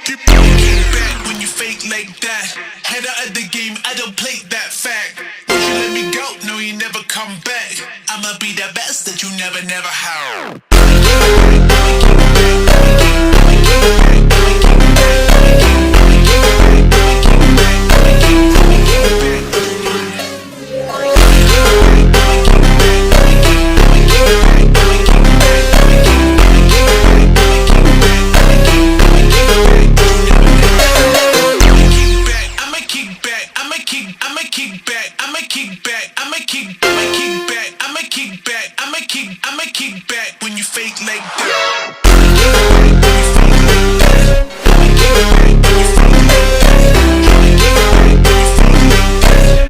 Kick back when you fake like that. Head out of the game, I don't play that fact. Once you let me go, no, you never come back. I'ma be the best that you never had. I'ma kick back when you fake like that.